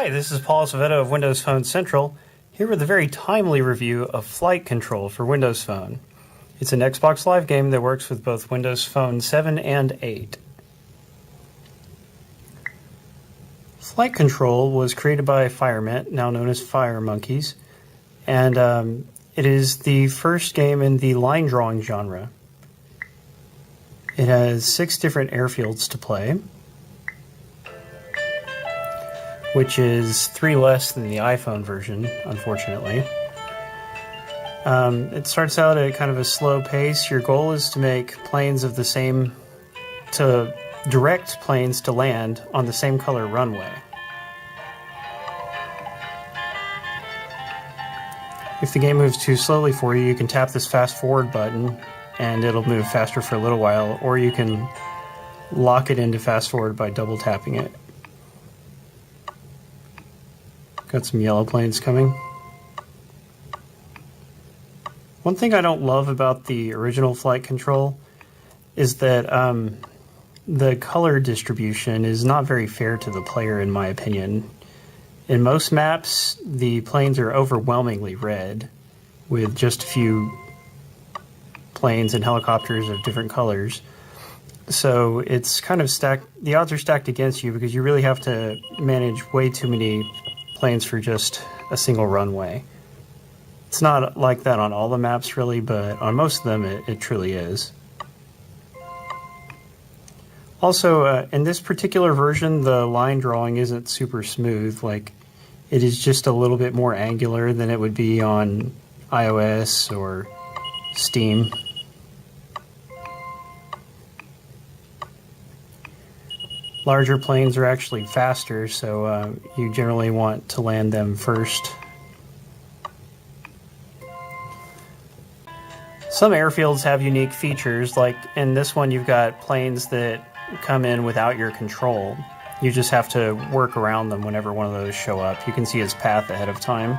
Hi, this is Paul Acevedo of Windows Phone Central, here with a very timely review of Flight Control for Windows Phone. It's an Xbox Live game that works with both Windows Phone 7 and 8. Flight Control was created by Firemint, now known as Fire Monkeys, and it is the first game in the line drawing genre. It has 6 different airfields to play, which is 3 less than the iPhone version, unfortunately. It starts out at kind of a slow pace. Your goal is to make planes of the same, to direct planes to land on the same color runway. If the game moves too slowly for you, you can tap this fast forward button and it'll move faster for a little while, or you can lock it into fast forward by double tapping it. Got some yellow planes coming. One thing I don't love about the original Flight Control is that the color distribution is not very fair to the player, in my opinion. In most maps, the planes are overwhelmingly red, with just a few planes and helicopters of different colors. So it's kind of stacked, the odds are stacked against you because you really have to manage way too many planes for just a single runway. It's not like that on all the maps really, but on most of them it truly is. Also, in this particular version, the line drawing isn't super smooth. Like, it is just a little bit more angular than it would be on iOS or Steam. Larger planes are actually faster, so you generally want to land them first. Some airfields have unique features, like in this one you've got planes that come in without your control. You just have to work around them whenever one of those show up. You can see its path ahead of time.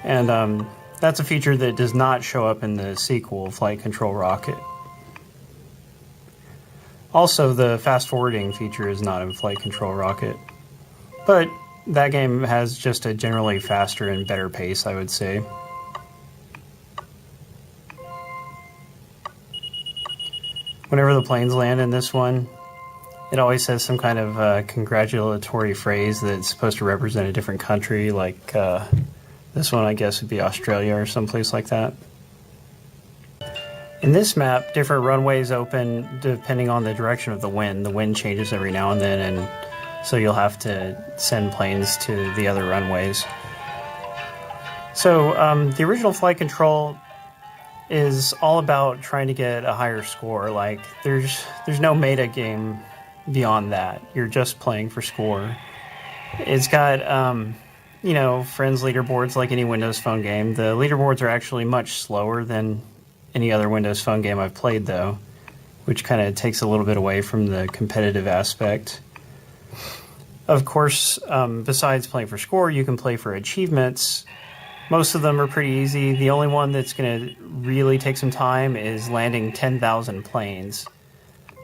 And that's a feature that does not show up in the sequel, Flight Control Rocket. Also, the fast-forwarding feature is not in Flight Control Rocket, but that game has just a generally faster and better pace, I would say. Whenever the planes land in this one, it always says some kind of congratulatory phrase that's supposed to represent a different country, like this one I guess would be Australia or someplace like that. In this map, different runways open depending on the direction of the wind. The wind changes every now and then, and so you'll have to send planes to the other runways. So the original Flight Control is all about trying to get a higher score. Like, there's no meta game beyond that. You're just playing for score. It's got you know, friends leaderboards like any Windows Phone game. The leaderboards are actually much slower than any other Windows Phone game I've played, though, which kind of takes a little bit away from the competitive aspect. Of course, besides playing for score, you can play for achievements. Most of them are pretty easy. The only one that's going to really take some time is landing 10,000 planes.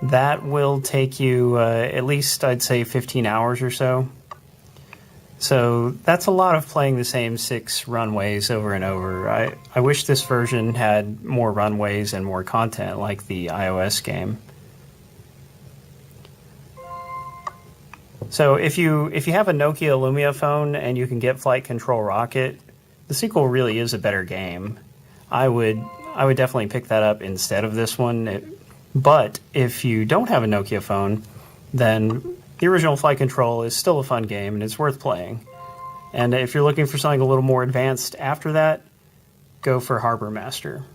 That will take you at least, I'd say, 15 hours or so. So that's a lot of playing the same 6 runways over and over. I wish this version had more runways and more content like the iOS game. So if you have a Nokia Lumia phone and you can get Flight Control Rocket, the sequel really is a better game. I would definitely pick that up instead of this one. But if you don't have a Nokia phone, then the original Flight Control is still a fun game and it's worth playing. And if you're looking for something a little more advanced after that, go for Harbor Master,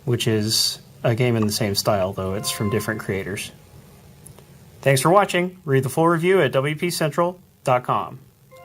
which is a game in the same style, though it's from different creators. Thanks for watching. Read the full review at wpcentral.com.